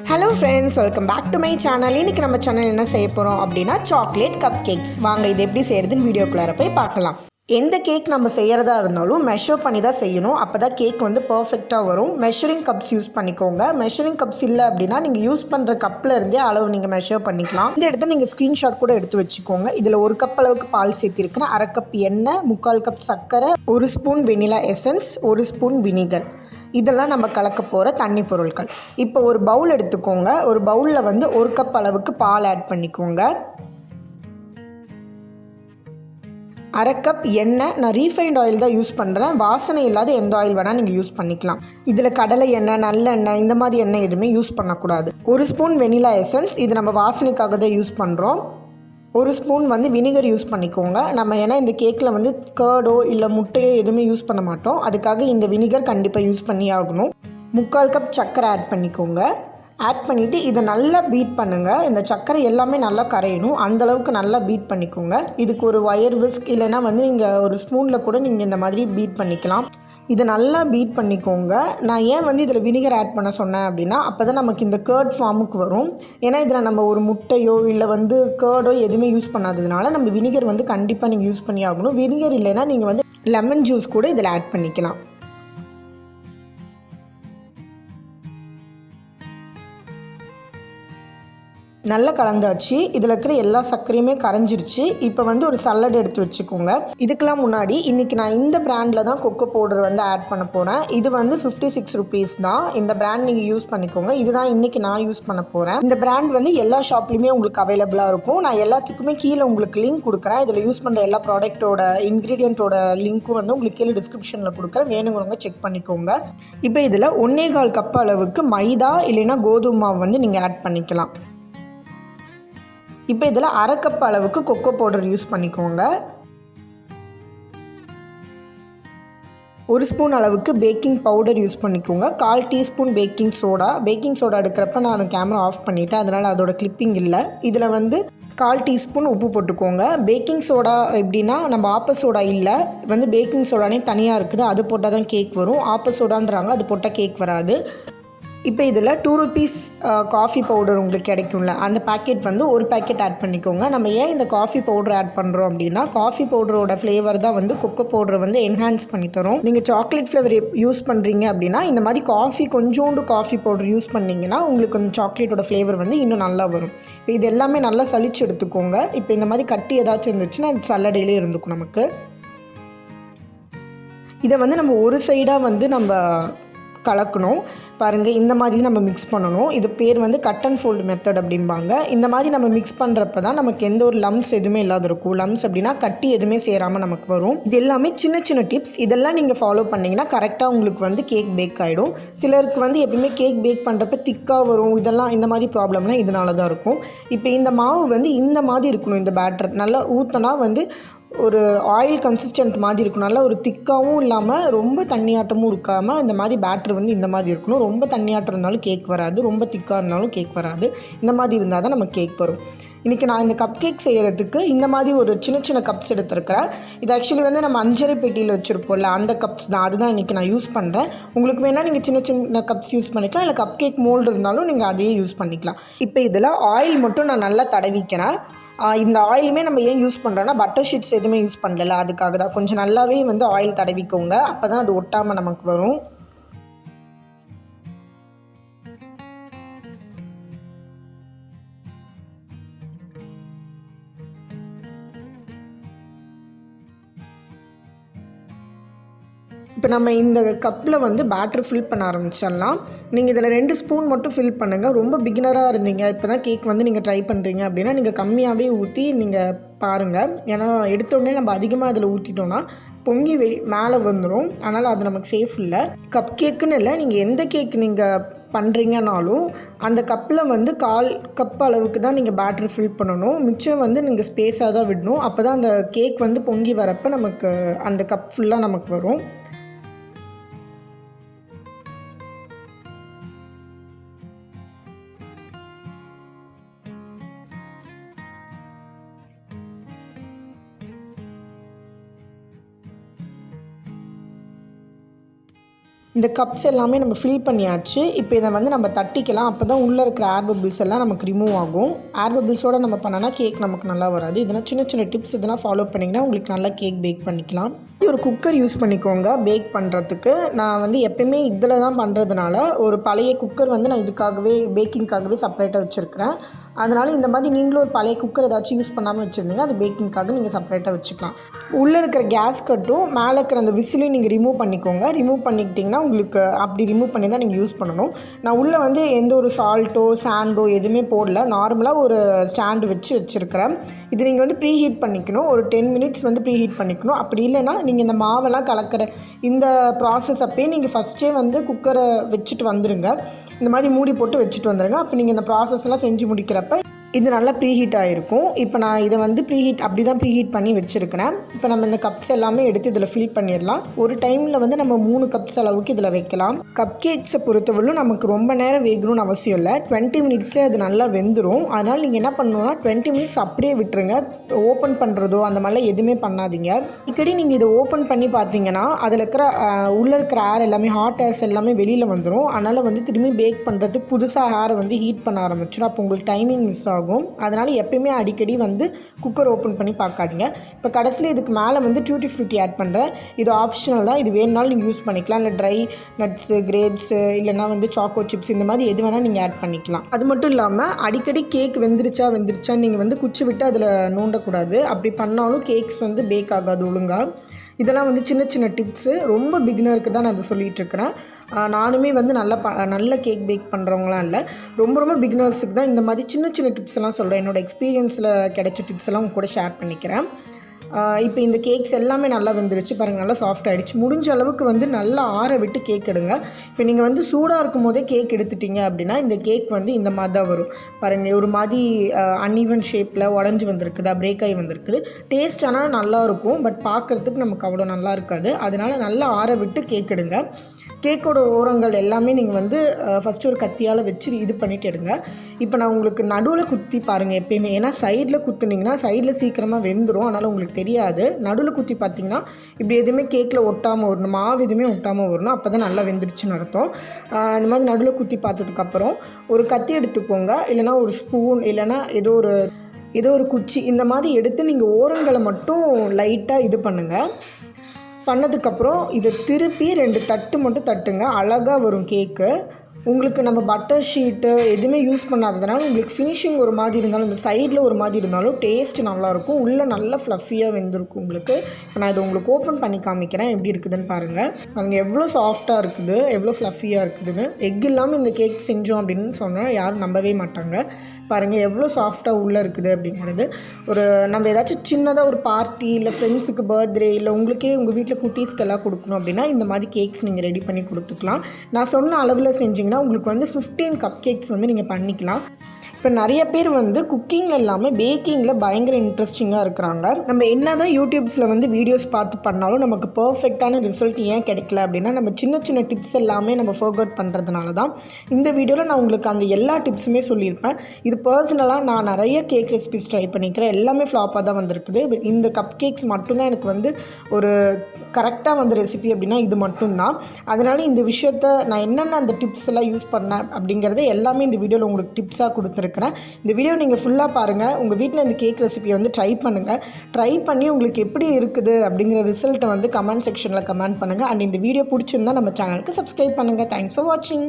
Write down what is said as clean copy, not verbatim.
Hello friends, welcome back to my channel. இன்னைக்கு நம்ம channel என்ன செய்ய போறோம் அப்படினா சாக்லேட் cupcakes. வாங்க இது எப்படி செய்யறதுன்னு வீடியோக்குள்ள போய் பார்க்கலாம். எந்த கேக் நம்ம செய்யறதா இருந்தாலும் மெஷர் பண்ணி தான் செய்யணும். அப்பதான் கேக் வந்து பெர்ஃபெக்ட்டா வரும். மெஷரிங் கப்ஸ் யூஸ் பண்ணிக்கோங்க. மெஷரிங் கப்ஸ் இல்ல அப்படினா நீங்க யூஸ் பண்ற கப்ல இருந்தே அளவு நீங்க மெஷர் பண்ணிக்கலாம். இந்த இடத்துல நீங்க ஸ்கிரீன்ஷாட் கூட எடுத்து வச்சுக்கோங்க. இதுல 1 கப் அளவுக்கு பால் சேர்த்திருக்கேன். 1/2 கப் எண்ணெய், 3/4 கப் சர்க்கரை, 1 spoon vanilla essence, 1 spoon vinegar. இதெல்லாம் நம்ம கலக்க போகிற தண்ணி பொருட்கள். இப்போ ஒரு பவுல் எடுத்துக்கோங்க. ஒரு பவுலில் வந்து 1 கப் அளவுக்கு பால் ஆட் பண்ணிக்கோங்க. 1/2 கப் எண்ணெய். நான் ரீஃபைண்ட் ஆயில் தான் யூஸ் பண்ணுறேன். வாசனை இல்லாத எந்த ஆயில் வேணால் நீங்கள் யூஸ் பண்ணிக்கலாம். இதில் கடலை எண்ணெய், நல்லெண்ணெய் இந்த மாதிரி எண்ணெய் எதுவுமே யூஸ் பண்ணக்கூடாது. 1 ஸ்பூன் வெனிலா எசன்ஸ். இது நம்ம வாசனைக்காக தான் யூஸ் பண்ணுறோம். 1 ஸ்பூன் வந்து வினிகர் யூஸ் பண்ணிக்கோங்க. நம்ம ஏன்னா இந்த கேக்கில் வந்து கர்டோ இல்லை முட்டையோ எதுவுமே யூஸ் பண்ண மாட்டோம். அதுக்காக இந்த வினிகர் கண்டிப்பாக யூஸ் பண்ணி ஆகணும். 3/4 கப் சர்க்கரை ஆட் பண்ணிக்கோங்க. ஆட் பண்ணிவிட்டு இதை நல்லா பீட் பண்ணுங்கள். இந்த சர்க்கரை எல்லாமே நல்லா கரையணும். அந்தளவுக்கு நல்லா பீட் பண்ணிக்கோங்க. இதுக்கு ஒரு ஒயர் விஸ்க் இல்லைன்னா வந்து நீங்கள் ஒரு ஸ்பூனில் கூட நீங்கள் இந்த மாதிரி பீட் பண்ணிக்கலாம். இதை நல்லா பீட் பண்ணிக்கோங்க. நான் ஏன் வந்து இதில் வினிகர் ஆட் பண்ண சொன்னேன் அப்படின்னா அப்போ தான் நமக்கு இந்த கர்ட் ஃபார்முக்கு வரும். ஏன்னா இதில் நம்ம ஒரு முட்டையோ இல்லை வந்து கர்டோ எதுவுமே யூஸ் பண்ணாததுனால நம்ம வினிகர் வந்து கண்டிப்பாக நீங்கள் யூஸ் பண்ணி ஆகணும். வினிகர் இல்லைன்னா நீங்கள் வந்து லெமன் ஜூஸ் கூட இதில் ஆட் பண்ணிக்கலாம். நல்லா கலந்தாச்சு. இதில் இருக்கிற எல்லா சர்க்கரையுமே கரைஞ்சிருச்சு. இப்போ வந்து ஒரு சல்லட் எடுத்து வச்சுக்கோங்க. இதுக்கெல்லாம் முன்னாடி இன்றைக்கி நான் இந்த பிராண்டில் தான் கொக்கோ பவுடர் வந்து ஆட் பண்ண போகிறேன். இது வந்து 56 ருபீஸ் தான். இந்த பிராண்ட் நீங்கள் யூஸ் பண்ணிக்கோங்க. இதுதான் இன்றைக்கி நான் யூஸ் பண்ண போகிறேன். இந்த பிராண்ட் வந்து எல்லா ஷாப்லேயுமே உங்களுக்கு அவைலபிளாக இருக்கும். நான் எல்லாத்துக்குமே கீழே உங்களுக்கு லிங்க் கொடுக்குறேன். இதில் யூஸ் பண்ணுற எல்லா ப்ராடக்ட்டோட இன்க்ரீடியண்ட்டோட லிங்க்கும் வந்து உங்களுக்கு கீழே டிஸ்கிரிப்ஷனில் கொடுக்குறேன். வேணுங்கிறவங்க செக் பண்ணிக்கோங்க. இப்போ இதில் 1/4 கப் அளவுக்கு மைதா இல்லைன்னா கோதுமை மாவு வந்து நீங்கள் ஆட் பண்ணிக்கலாம். இப்போ இதில் 1/2 கப் அளவுக்கு கொக்கோ பவுடர் யூஸ் பண்ணிக்கோங்க. 1 ஸ்பூன் அளவுக்கு பேக்கிங் பவுடர் யூஸ் பண்ணிக்கோங்க. 1/4 teaspoon baking soda. Baking soda எடுக்கிறப்ப நான் கேமரா ஆஃப் பண்ணிவிட்டேன், அதனால் அதோட கிளிப்பிங் இல்லை. இதில் வந்து 1/4 டீஸ்பூன் உப்பு போட்டுக்கோங்க. பேக்கிங் சோடா எப்படின்னா நம்ம ஆப்ப சோடா இல்லை, வந்து பேக்கிங் சோடானே தனியாக இருக்குது. அது போட்டால் தான் கேக் வரும். ஆப்ப சோடான்றாங்க, அது போட்டால் கேக் வராது. இப்போ இதில் 2 ருபீஸ் காஃபி பவுடர் உங்களுக்கு கிடைக்கும்ல, அந்த பேக்கெட் வந்து ஒரு பேக்கெட் ஆட் பண்ணிக்கோங்க. நம்ம ஏன் இந்த காஃபி பவுடர் ஆட் பண்ணுறோம் அப்படின்னா காஃபி பவுடரோட ஃப்ளேவர் தான் வந்து கொக்கோ பவுடரை வந்து என்ஹான்ஸ் பண்ணி தரும். நீங்கள் சாக்லேட் ஃப்ளேவர் யூஸ் பண்ணுறீங்க அப்படின்னா இந்த மாதிரி கொஞ்சோண்டு காஃபி பவுடர் யூஸ் பண்ணிங்கன்னா உங்களுக்கு அந்த சாக்லேட்டோட ஃப்ளேவர் வந்து இன்னும் நல்லா வரும். இப்போ இது எல்லாமே நல்லா சலிச்சு எடுத்துக்கோங்க. இப்போ இந்த மாதிரி கட்டி ஏதாச்சும் இருந்துச்சுன்னா அது சல்லடையிலே இருந்துக்கும் நமக்கு. இதை வந்து நம்ம ஒரு சைடாக வந்து நம்ம கலக்கணும். பாருங்கள், இந்த மாதிரி நம்ம மிக்ஸ் பண்ணணும். இது பேர் வந்து கட் அண்ட் ஃபோல்டு மெத்தட் அப்படிம்பாங்க. இந்த மாதிரி நம்ம மிக்ஸ் பண்ணுறப்ப தான் நமக்கு எந்த ஒரு லம்ஸ் எதுவுமே இல்லாத இருக்கும். லம்ஸ் அப்படின்னா கட்டி எதுவுமே சேராமல் நமக்கு வரும். இது எல்லாமே சின்ன சின்ன டிப்ஸ். இதெல்லாம் நீங்கள் ஃபாலோ பண்ணிங்கன்னா கரெக்டாக உங்களுக்கு வந்து கேக் பேக் ஆகிடும். சிலருக்கு வந்து எப்பவுமே கேக் பேக் பண்ணுறப்ப திக்காக வரும். இதெல்லாம் இந்த மாதிரி ப்ராப்ளம்லாம் இதனால தான் இருக்கும். இப்போ இந்த மாவு வந்து இந்த மாதிரி இருக்கணும். இந்த பேட்டர் நல்லா ஊற்றினா வந்து ஒரு ஆயில் கன்சிஸ்டன்ட் மாதிரி இருக்கும். நல்லா ஒரு திக்காகவும் இல்லாமல் ரொம்ப தண்ணியாட்டமும் இருக்காமல் இந்த மாதிரி பேட்டர் வந்து இந்த மாதிரி இருக்கணும். ரொம்ப தண்ணியாட்டம் இருந்தாலும் கேக் வராது, ரொம்ப திக்காக இருந்தாலும் கேக் வராது. இந்த மாதிரி இருந்தால் தான் நமக்கு கேக் வரும். இன்றைக்கி நான் இந்த கப் கேக் செய்கிறதுக்கு இந்த மாதிரி ஒரு சின்ன சின்ன கப்ஸ் எடுத்துருக்கிறேன். இது ஆக்சுவலி வந்து நம்ம அஞ்சரை பெட்டியில் வச்சுருப்போம்ல, அந்த கப்ஸ் தான். அதுதான் இன்றைக்கி நான் யூஸ் பண்ணுறேன். உங்களுக்கு வேணால் நீங்கள் சின்ன சின்ன கப்ஸ் யூஸ் பண்ணிக்கலாம், இல்லை கப் கேக் மோல்டு இருந்தாலும் நீங்கள் அதையே யூஸ் பண்ணிக்கலாம். இப்போ இதில் ஆயில் மட்டும் நான் நல்லா தடவிக்கிறேன். இந்த ஆயிலுமே நம்ம ஏன் யூஸ் பண்ணுறோன்னா பட்டர் ஷீட்ஸ் எதுவுமே யூஸ் பண்ணல, அதுக்காக தான். கொஞ்சம் நல்லாவே வந்து ஆயில் தடவிக்கோங்க, அப்போ தான் அது ஒட்டாமல் நமக்கு வரும். இப்போ நம்ம இந்த கப்பில் வந்து பேட்டர் ஃபில் பண்ண ஆரம்பிச்சிடலாம். நீங்கள் இதில் 2 ஸ்பூன் மட்டும் ஃபில் பண்ணுங்கள். ரொம்ப பிகினராக இருந்தீங்க, இப்போ தான் கேக் வந்து நீங்கள் ட்ரை பண்ணுறீங்க அப்படின்னா நீங்கள் கம்மியாகவே ஊற்றி நீங்கள் பாருங்கள். ஏன்னா எடுத்தோடனே நம்ம அதிகமாக அதில் ஊற்றிட்டோன்னா பொங்கி மேலே வந்துடும். அதனால் அது நமக்கு சேஃப் இல்லை. கப் கேக்குன்னு இல்லை, நீங்கள் எந்த கேக் நீங்கள் பண்ணுறீங்கனாலும் அந்த கப்பில் வந்து 1/4 கப் அளவுக்கு தான் நீங்கள் பேட்டர் ஃபில் பண்ணணும். மிச்சம் வந்து நீங்கள் ஸ்பேஸாக தான் விடணும். அப்போ தான் அந்த கேக் வந்து பொங்கி வரப்போ நமக்கு அந்த கப் ஃபுல்லாக நமக்கு வரும். இந்த கப்ஸ் எல்லாமே நம்ம ஃபில் பண்ணியாச்சு. இப்போ இதை வந்து நம்ம தட்டிக்கலாம். அப்போ தான் உள்ளே இருக்கிற ஏர் பபிள்ஸ் எல்லாம் நமக்கு ரிமூவ் ஆகும். ஏர் பபிள்ஸோடு நம்ம பண்ணோன்னா கேக் நமக்கு நல்லா வராது. இதெல்லாம் சின்ன சின்ன டிப்ஸ் இதெல்லாம் ஃபாலோ பண்ணிங்கன்னா உங்களுக்கு நல்லா கேக் பேக் பண்ணிக்கலாம். ஒரு குக்கர் யூஸ் பண்ணிக்கோங்க பேக் பண்ணுறதுக்கு. நான் வந்து எப்பயுமே இதில் தான் பண்ணுறதுனால ஒரு பழைய குக்கர் வந்து நான் இதுக்காகவே பேக்கிங்காகவே செப்பரேட்டாக வச்சுருக்கிறேன். அதனால் இந்த மாதிரி நீங்களும் ஒரு பழைய குக்கர் ஏதாச்சும் யூஸ் பண்ணாமல் வச்சுருந்தீங்கன்னா அது பேக்கிங்காக நீங்கள் செப்பரேட்டாக வச்சுக்கலாம். உள்ளே இருக்கிற கேஸ் கட்டும் மேலே இருக்கிற அந்த விசிலையும் நீங்கள் ரிமூவ் பண்ணிக்கோங்க. ரிமூவ் பண்ணிக்கிட்டிங்கன்னா உங்களுக்கு அப்படி ரிமூவ் பண்ணி தான் நீங்கள் யூஸ் பண்ணணும். நான் உள்ளே வந்து எந்த ஒரு சால்ட்டோ சாண்டோ எதுவுமே போடல. நார்மலாக ஒரு ஸ்டாண்டு வச்சுருக்கிறேன். இது நீங்கள் வந்து ப்ரீ ஹீட் பண்ணிக்கணும். ஒரு 10 மினிட்ஸ் வந்து ப்ரீ ஹீட் பண்ணிக்கணும். அப்படி இல்லைன்னா நீங்கள் இந்த மாவெல்லாம் கலக்கிற இந்த ப்ராசஸ் அப்போயே நீங்கள் ஃபஸ்ட்டே வந்து குக்கரை வச்சுட்டு வந்துடுங்க. இந்த மாதிரி மூடி போட்டு வச்சுட்டு வந்துடுங்க. அப்போ நீங்கள் இந்த ப்ராசஸ்லாம் செஞ்சு முடிக்கிறப்ப இது நல்லா ப்ரீ ஹீட் ஆகிருக்கும். இப்போ நான் இதை வந்து அப்படி தான் ப்ரீ ஹீட் பண்ணி வச்சுருக்கிறேன். இப்போ நம்ம இந்த கப்ஸ் எல்லாமே எடுத்து இதில் ஃபில் பண்ணிடலாம். ஒரு டைமில் வந்து நம்ம 3 கப்ஸ் அளவுக்கு இதில் வைக்கலாம். கப் கேக்ஸை பொறுத்தவரையிலும் நமக்கு ரொம்ப நேரம் வேகணும்னு அவசியம் இல்லை. 20 மினிட்ஸ்லேயே அது நல்லா வெந்துடும். அதனால் நீங்கள் என்ன பண்ணணும்னா 20 மினிட்ஸ் அப்படியே விட்டுருங்க. ஓப்பன் பண்ணுறதோ அந்த மாதிரிலாம் எதுவுமே பண்ணாதீங்க. அடிக்கடி நீங்கள் இதை ஓப்பன் பண்ணி பார்த்தீங்கன்னா அதில் இருக்கிற உள்ளே இருக்கிற ஏர் எல்லாமே ஹாட் ஏர்ஸ் எல்லாமே வெளியில் வந்துடும். அதனால் வந்து திரும்பி பேக் பண்ணுறதுக்கு புதுசாக ஏரை வந்து ஹீட் பண்ண ஆரம்பிச்சிடும். அப்போ உங்களுக்கு டைமிங் மிஸ் ஆகும். அதனால் எப்பயுமே அடிக்கடி வந்து குக்கர் ஓப்பன் பண்ணி பார்க்காதீங்க. இப்போ கடைசியில் இதுக்கு மேலே வந்து டியூட்டி ஃப்ரூட்டி ஆட் பண்ணுறேன். இது ஆப்ஷனல் தான். இது வேணுனாலும் நீங்கள் யூஸ் பண்ணிக்கலாம். இல்லை ட்ரை நட்ஸு கிரேப்ஸு இல்லைனா வந்து சாக்கோ சிப்ஸ் இந்த மாதிரி எது வேணால் நீங்கள் ஆட் பண்ணிக்கலாம். அது மட்டும் இல்லாமல் அடிக்கடி கேக் வெந்துருச்சான்னு நீங்கள் வந்து குச்சி விட்டு அதில் நோண்டக்கூடாது. அப்படி பண்ணாலும் கேக்ஸ் வந்து பேக் ஆகாது ஒழுங்காக. இதெல்லாம் வந்து சின்ன சின்ன டிப்ஸு. ரொம்ப பிகினருக்கு தான் நான் அதை சொல்லிகிட்ருக்கிறேன். நானுமே வந்து நல்ல கேக் பேக் பண்ணுறவங்களாம் இல்லை. ரொம்ப பிகினர்ஸுக்கு தான் இந்த மாதிரி சின்ன சின்ன டிப்ஸ் எல்லாம் சொல்கிறேன். என்னோடய எக்ஸ்பீரியன்ஸில் கிடைச்ச டிப்ஸ் எல்லாம் உங்க கூட ஷேர் பண்ணிக்கிறேன். இப்போ இந்த கேக்ஸ் எல்லாமே நல்லா வெந்துருச்சு பாருங்கள். நல்லா சாஃப்ட் ஆகிடுச்சு. முடிஞ்ச அளவுக்கு வந்து நல்லா ஆற விட்டு கேக் எடுங்க. இப்போ நீங்கள் வந்து சூடாக இருக்கும் போதே கேக் எடுத்துட்டிங்க அப்படின்னா இந்த கேக் வந்து இந்த மாதிரி தான் வரும் பாருங்கள். ஒரு மாதிரி அன்ஈவன் ஷேப்பில் உடஞ்சி வந்திருக்குதா, பிரேக் ஆகி வந்திருக்குது. டேஸ்ட் ஆனால் நல்லாயிருக்கும். பட் பார்க்குறதுக்கு நமக்கு அவ்வளோ நல்லா இருக்காது. அதனால் நல்லா ஆற விட்டு கேக் எடுங்க. கேக்கோட ஓரங்கள் எல்லாமே நீங்கள் வந்து ஃபஸ்ட்டு ஒரு கத்தியால் வச்சு இது பண்ணிவிட்டு எடுங்க. இப்போ நான் உங்களுக்கு நடுவில் குத்தி பாருங்கள் எப்பயுமே. ஏன்னா சைடில் குத்துனிங்கன்னா சைடில் சீக்கிரமாக வெந்துடும். அதனால் உங்களுக்கு தெரியாது. நடுவில் குத்தி பார்த்திங்கன்னா இப்படி எதுவுமே கேக்கில் ஒட்டாமல் வரணும். மாவு எதுவுமே ஒட்டாமல் வரணும். அப்போ தான் நல்லா வெந்துருச்சுன்னு அர்த்தம். இந்த மாதிரி நடுவில் குத்தி பார்த்ததுக்கப்புறம் ஒரு கத்தி எடுத்துக்கோங்க. இல்லைனா ஒரு ஸ்பூன் இல்லைனா ஏதோ ஒரு குச்சி இந்த மாதிரி எடுத்து நீங்கள் ஓரங்களை மட்டும் லைட்டாக இது பண்ணுங்கள். பண்ணதுக்கப்புறம் இதை திருப்பி 2 தட்டு மட்டும் தட்டுங்க. அழகாக வரும் கேக்கு. உங்களுக்கு நம்ம பட்டர் ஷீட்டு எதுவுமே யூஸ் பண்ணாததுனால உங்களுக்கு ஃபினிஷிங் ஒரு மாதிரி இருந்தாலும் இந்த சைடில் ஒரு மாதிரி இருந்தாலும் டேஸ்ட் நல்லாயிருக்கும். உள்ளே நல்லா ஃப்ளஃபியாக வெந்திருக்கும் உங்களுக்கு. இப்போ நான் இதை உங்களுக்கு ஓப்பன் பண்ணி காமிக்கிறேன் எப்படி இருக்குதுன்னு பாருங்கள். எவ்வளோ சாஃப்டாக இருக்குது, எவ்வளோ ஃப்ளஃபியாக இருக்குதுன்னு. எக் இல்லாமல் இந்த கேக் செஞ்சோம் அப்படின்னு சொன்னால் யாரும் நம்பவே மாட்டாங்க. பாருங்கள் எவ்வளோ சாஃப்டாக உள்ளே இருக்குது அப்படிங்கிறது. நம்ம ஏதாச்சும் சின்னதாக ஒரு பார்ட்டி இல்லை ஃப்ரெண்ட்ஸுக்கு பர்த்டே இல்லை உங்களுக்கே உங்கள் வீட்டில் குட்டீஸ்க்கெல்லாம் கொடுக்கணும் அப்படின்னா இந்த மாதிரி கேக்ஸ் நீங்கள் ரெடி பண்ணி கொடுத்துக்கலாம். நான் சொன்ன அளவில் செஞ்சிங்கன்னா உங்களுக்கு வந்து 15 கப் கேக்ஸ் வந்து நீங்கள் பண்ணிக்கலாம். இப்போ நிறைய பேர் வந்து குக்கிங் இல்லாமல் பேக்கிங்கில் பயங்கர இன்ட்ரெஸ்டிங்காக இருக்கிறாங்க. நம்ம என்ன தான் யூடியூப்ஸில் வந்து வீடியோஸ் பார்த்து பண்ணாலும் நமக்கு பர்ஃபெக்டான ரிசல்ட் ஏன் கிடைக்கல அப்படின்னா நம்ம சின்ன சின்ன டிப்ஸ் எல்லாமே நம்ம ஃபர்கட் பண்ணுறதுனால தான். இந்த வீடியோவில் நான் உங்களுக்கு அந்த எல்லா டிப்ஸுமே சொல்லியிருப்பேன். இது பர்சனலாக நான் நிறைய கேக் ரெசிபிஸ் ட்ரை பண்ணிக்கிறேன். எல்லாமே ஃப்ளாப்பாக தான் வந்திருக்குது. இந்த கப் கேக்ஸ் மட்டும்தான் எனக்கு வந்து ஒரு கரெக்டாக வந்த ரெசிபி அப்படின்னா இது மட்டும்தான். அதனால் இந்த விஷயத்தை நான் என்னென்ன அந்த டிப்ஸ் எல்லாம் யூஸ் பண்ணேன் அப்படிங்கிறத எல்லாமே இந்த வீடியோவில் உங்களுக்கு டிப்ஸாக கொடுத்துருக்கேன். இந்த வீடியோ நீங்கள் ஃபுல்லாக பாருங்கள். உங்கள் வீட்டில் இந்த கேக் ரெசிபியை வந்து ட்ரை பண்ணுங்கள். ட்ரை பண்ணி உங்களுக்கு எப்படி இருக்குது அப்படிங்கிற ரிசல்ட்டை வந்து கமெண்ட் செக்ஷனில் கமெண்ட் பண்ணுங்கள். அண்ட் இந்த வீடியோ பிடிச்சிருந்தா நம்ம சேனலுக்கு சப்ஸ்கிரைப் பண்ணுங்கள். தேங்க்ஸ் ஃபார் வாட்சிங்.